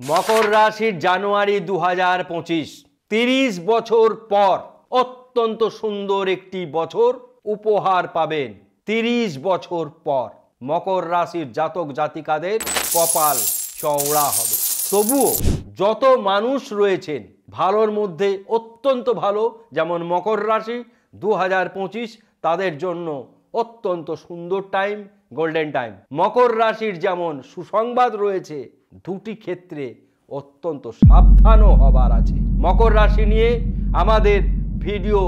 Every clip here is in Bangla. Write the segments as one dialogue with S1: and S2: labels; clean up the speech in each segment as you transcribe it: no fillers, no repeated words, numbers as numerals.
S1: মকর রাশির জানুয়ারি 2025 30 বছর পর অত্যন্ত সুন্দর একটি বছর উপহার পাবেন। 30 বছর পর মকর রাশির জাতক জাতিকাদের কপাল চওড়া হবে। তবুও যত মানুষ রয়েছেন ভালোর মধ্যে অত্যন্ত ভালো, যেমন মকর রাশি 2025 তাদের জন্য অত্যন্ত সুন্দর টাইম, গোল্ডেন টাইম। মকর রাশির যেমন সুসংবাদ রয়েছে, দুটি ক্ষেত্রে অত্যন্ত সাবধানও হবার আছে। মকর রাশি নিয়ে আমাদের ভিডিও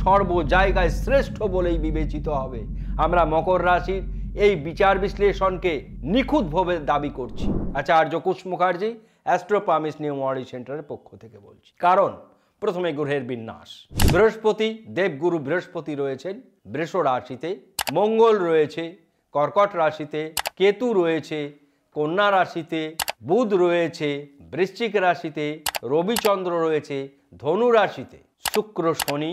S1: সর্ব জায়গায় শ্রেষ্ঠ বলেই বিবেচিত হবে। আমরা মকর রাশির এই বিচার বিশ্লেষণকে নিখুঁতভাবে দাবি করছি। আচার্য কুশ মুখার্জি অ্যাস্ট্রো প্রমিস নিউমারোলজি সেন্টারের পক্ষ থেকে বলছি। কারণ প্রথমে গ্রহের বিন্যাস। বৃহস্পতি, দেবগুরু বৃহস্পতি রয়েছেন বৃষ রাশিতে, মঙ্গল রয়েছে কর্কট রাশিতে, কেতু রয়েছে কন্যা রাশিতে, বুধ রয়েছে বৃশ্চিক রাশিতে, রবিচন্দ্র রয়েছে ধনু রাশিতে, শুক্র শনি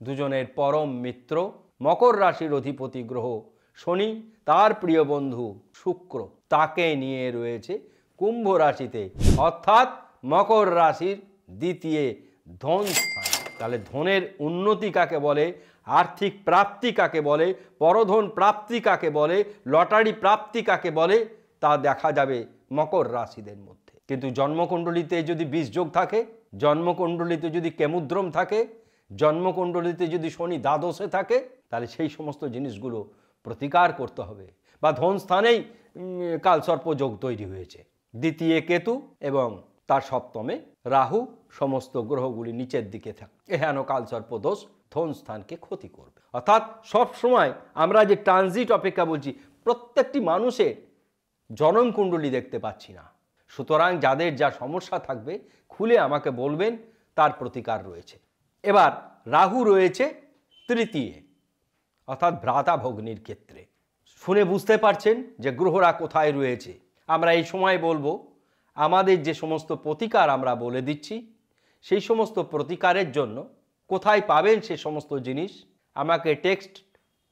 S1: দুজনের পরম মিত্র। মকর রাশির অধিপতি গ্রহ শনি, তার প্রিয় বন্ধু শুক্র তাকে নিয়ে রয়েছে কুম্ভ রাশিতে, অর্থাৎ মকর রাশির দ্বিতীয় ধন স্থান। তাহলে ধনের উন্নতি কাকে বলে, আর্থিক প্রাপ্তি কাকে বলে, পরধন প্রাপ্তি কাকে বলে, লটারি প্রাপ্তি কাকে বলে, তা দেখা যাবে মকর রাশিদের মধ্যে। কিন্তু জন্মকুণ্ডলিতে যদি বিষ যোগ থাকে, জন্মকুণ্ডলিতে যদি কেমুদ্রম থাকে, জন্মকুণ্ডলিতে যদি শনি দ্বাদশে থাকে, তাহলে সেই সমস্ত জিনিসগুলো প্রতিকার করতে হবে। বা ধন স্থানেই কালসর্প যোগ তৈরি হয়েছে, দ্বিতীয় কেতু এবং তার সপ্তমে রাহু, সমস্ত গ্রহগুলি নিচের দিকে থাকে। এহেন কালসর্প দোষ ধন স্থানকে ক্ষতি করবে। অর্থাৎ সব সময় আমরা যে ট্রানজিট অপেক্ষা বলছি, প্রত্যেকটি মানুষের জনম কুণ্ডলী দেখতে পাচ্ছি না। সুতরাং যাদের যা সমস্যা থাকবে খুলে আমাকে বলবেন, তার প্রতিকার রয়েছে। এবার রাহু রয়েছে তৃতীয়, অর্থাৎ ভ্রাতা ভগ্নির ক্ষেত্রে। শুনে বুঝতে পারছেন যে গ্রহরা কোথায় রয়েছে। আমরা এই সময় বলবো আমাদের যে সমস্ত প্রতিকার আমরা বলে দিচ্ছি, সেই সমস্ত প্রতিকারের জন্য কোথায় পাবেন সে সমস্ত জিনিস আমাকে টেক্সট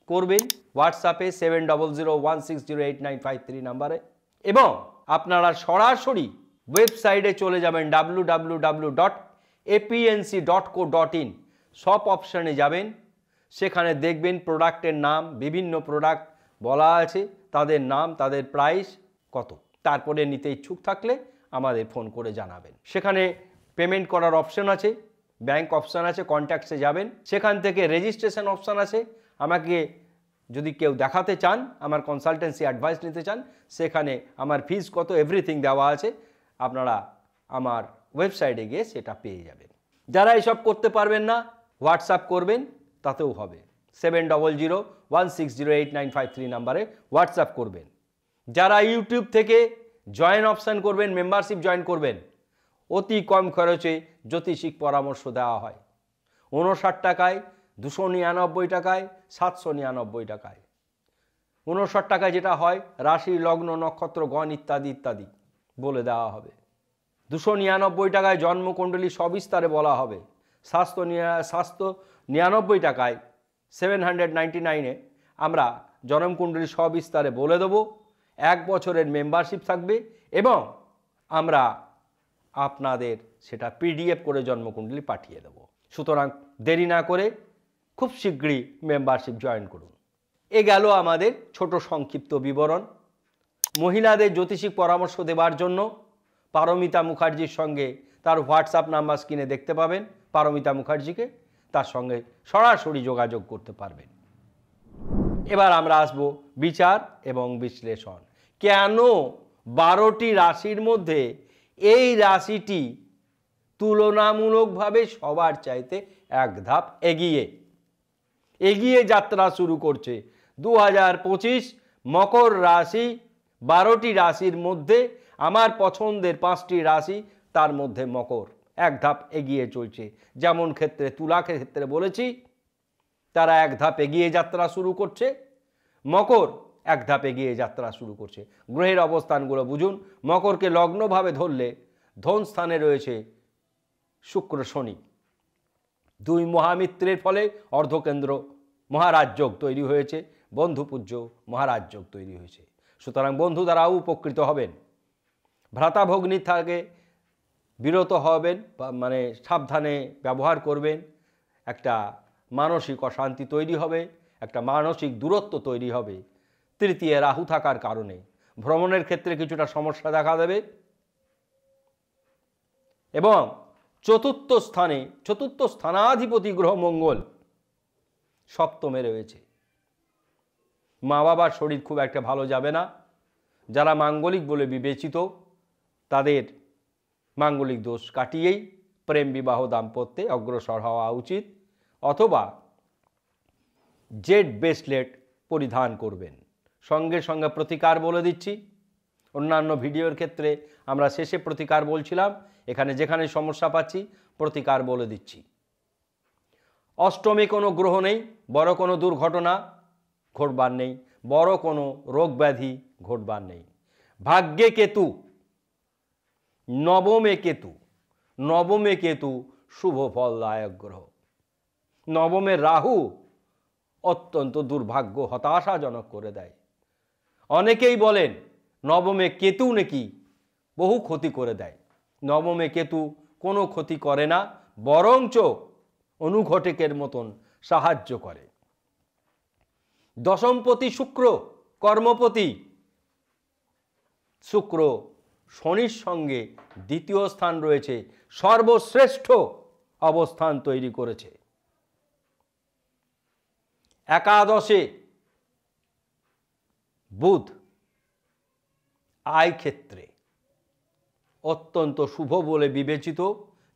S1: করবেন হোয়াটসঅ্যাপে 7001608953 নাম্বারে, এবং আপনারা সরাসরি ওয়েবসাইটে চলে যাবেন www.apnc.co.in। সব অপশানে যাবেন, সেখানে দেখবেন প্রোডাক্টের নাম, বিভিন্ন প্রোডাক্ট বলা আছে, তাদের নাম, তাদের প্রাইস কত। তারপরে নিতে ইচ্ছুক থাকলে আমাদের ফোন করে জানাবেন। সেখানে পেমেন্ট করার অপশন আছে, ব্যাংক অপশান আছে, কন্ট্যাক্টসে যাবেন, সেখান থেকে রেজিস্ট্রেশন অপশান আছে। আমাকে যদি কেউ দেখাতে চান, আমার কনসালটেন্সি অ্যাডভাইস নিতে চান, সেখানে আমার ফিস কত এভরিথিং দেওয়া আছে, আপনারা আমার ওয়েবসাইটে গিয়ে সেটা পেয়ে যাবেন। যারা এসব করতে পারবেন না, হোয়াটসঅ্যাপ করবেন, তাতেও হবে। 7001608953 নাম্বারে হোয়াটসঅ্যাপ করবেন। যারা ইউটিউব থেকে জয়েন অপশান করবেন, মেম্বারশিপ জয়েন করবেন, অতি কম খরচে জ্যোতিষিক পরামর্শ দেওয়া হয়। 59 টাকায়, 299 টাকায়, 799 টাকায়। 59 টাকায় যেটা হয় রাশি, লগ্ন, নক্ষত্র, গণ ইত্যাদি ইত্যাদি বলে দেওয়া হবে। 299 টাকায় জন্মকুণ্ডলী সবিস্তারে বলা হবে। 799 টাকায় 799-এ আমরা জন্মকুণ্ডলী সবিস্তারে বলে দেবো। 1 বছরের মেম্বারশিপ থাকবে এবং আমরা আপনাদের সেটা পিডিএফ করে জন্মকুণ্ডলী পাঠিয়ে দেব। সুতরাং দেরি না করে খুব শীঘ্রই মেম্বারশিপ জয়েন করুন। এ গেল আমাদের ছোট সংক্ষিপ্ত বিবরণ। মহিলাদের জ্যোতিষিক পরামর্শ দেওয়ার জন্য পারমিতা মুখার্জির সঙ্গে, তার হোয়াটসঅ্যাপ নাম্বার স্ক্রিনে দেখতে পাবেন, পারমিতা মুখার্জিকে, তার সঙ্গে সরাসরি যোগাযোগ করতে পারবেন। এবার আমরা আসব বিচার এবং বিশ্লেষণ। কেন 12টি রাশির মধ্যে এই রাশিটি তুলনামূলকভাবে সবার চাইতে এক ধাপ এগিয়ে যাত্রা শুরু করছে। 2025 মকর রাশি 12টি রাশির মধ্যে আমার পছন্দের 5টি রাশি, তার মধ্যে মকর এক ধাপ এগিয়ে চলছে। যেমন ক্ষেত্রে তুলা ক্ষেত্রে বলেছি তারা এক ধাপ এগিয়ে যাত্রা শুরু করছে, মকর এক ধাপ এগিয়ে যাত্রা শুরু করছে। গ্রহের অবস্থানগুলো বুঝুন। মকরকে লগ্নভাবে ধরলে ধন স্থানে রয়েছে শুক্র শনি, 2 মহামিত্রের ফলে অর্ধকেন্দ্র মহারাজ যোগ তৈরি হয়েছে, বন্ধুপূজ্য মহারাজ যোগ তৈরি হয়েছে। সুতরাং বন্ধু দ্বারাও উপকৃত হবেন। ভ্রাতাভগ্নী থেকে বিরত হবেন, মানে সাবধানে ব্যবহার করবেন। একটা মানসিক অশান্তি তৈরি হবে, একটা মানসিক দূরত্ব তৈরি হবে। তৃতীয় রাহু থাকার কারণে ভ্রমণের ক্ষেত্রে কিছুটা সমস্যা দেখা দেবে। এবং চতুর্থ স্থানাধিপতি গ্রহ মঙ্গল সপ্তমে রয়েছে। মা বাবার শরীর খুব একটা ভালো যাবে না। যারা মাঙ্গলিক বলে বিবেচিত তাদের মাঙ্গলিক দোষ কাটিয়েই প্রেম বিবাহ দাম্পত্যে অগ্রসর হওয়া উচিত, অথবা জেড ব্রেসলেট পরিধান করবেন। সঙ্গে সঙ্গে প্রতিকার বলে দিচ্ছি। অন্যান্য ভিডিওর ক্ষেত্রে আমরা শেষে প্রতিকার বলছিলাম, এখানে যেখানে সমস্যা পাচ্ছি প্রতিকার বলে দিচ্ছি। অষ্টমে কোনো গ্রহ নেই, বড় কোনো দুর্ঘটনা ঘটবার নেই, বড় কোনো রোগ ব্যাধি ঘটবার নেই। ভাগ্যে কেতু, নবমে কেতু শুভ ফলদায়ক গ্রহ। নবমের রাহু অত্যন্ত দুর্ভাগ্য, হতাশাজনক করে দেয়। অনেকেই বলেন নবমে কেতু নাকি বহু ক্ষতি করে দেয়। নবমে কেতু কোনো ক্ষতি করে না, বরঞ্চ অনুঘটকের মতন সাহায্য করে। দশমপতি শুক্র, কর্মপতি শুক্র শনির সঙ্গে দ্বিতীয় স্থান রয়েছে, সর্বশ্রেষ্ঠ অবস্থান তৈরি করেছে। একাদশে বুধ, আয় ক্ষেত্রে অত্যন্ত শুভ বলে বিবেচিত।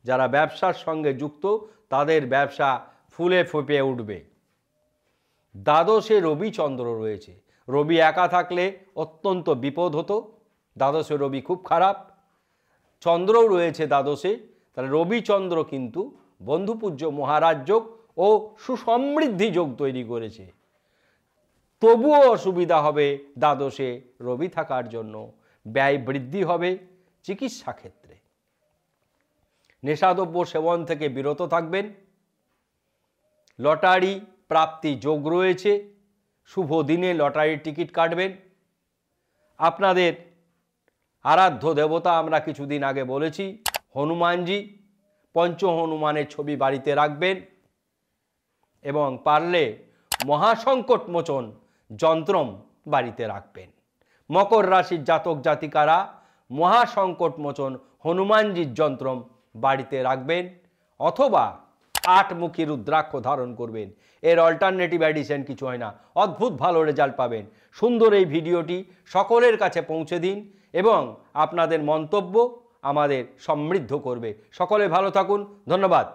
S1: যারা ব্যবসার সঙ্গে যুক্ত তাদের ব্যবসা ফুলে ফেঁপে উঠবে। দ্বাদশে রবি চন্দ্র রয়েছে। রবি একা থাকলে অত্যন্ত বিপদ হতো, দ্বাদশে রবি খুব খারাপ। চন্দ্রও রয়েছে দ্বাদশে, তাহলে রবি চন্দ্র কিন্তু বন্ধুপূজ্য মহারাজ যোগ ও সুসমৃদ্ধি যোগ তৈরি করেছে। তবুও অসুবিধা হবে দ্বাদশে রবি থাকার জন্য, ব্যয় বৃদ্ধি হবে চিকিৎসা ক্ষেত্রে। নেশাদ্রব্য সেবন থেকে বিরত থাকবেন। লটারি প্রাপ্তি যোগ রয়েছে, শুভ দিনে লটারির টিকিট কাটবেন। আপনাদের আরাধ্য দেবতা আমরা কিছুদিন আগে বলেছি হনুমানজি, পঞ্চ হনুমানের ছবি বাড়িতে রাখবেন এবং পারলে মহাসংকট মোচন যন্ত্রম বাড়িতে রাখবেন। মকর রাশির জাতক জাতিকারা মহাসংকট মোচন হনুমানজির যন্ত্রম বাড়িতে রাখবেন, অথবা 8মুখী রুদ্রাক্ষ ধারণ করবেন। এর অল্টারনেটিভ এডিশন কিছু হয় না, অদ্ভুত ভালো রেজাল্ট পাবেন। সুন্দর এই ভিডিওটি সকলের কাছে পৌঁছে দিন এবং আপনাদের মন্তব্য আমাদের সমৃদ্ধ করবে। সকলে ভালো থাকুন, ধন্যবাদ।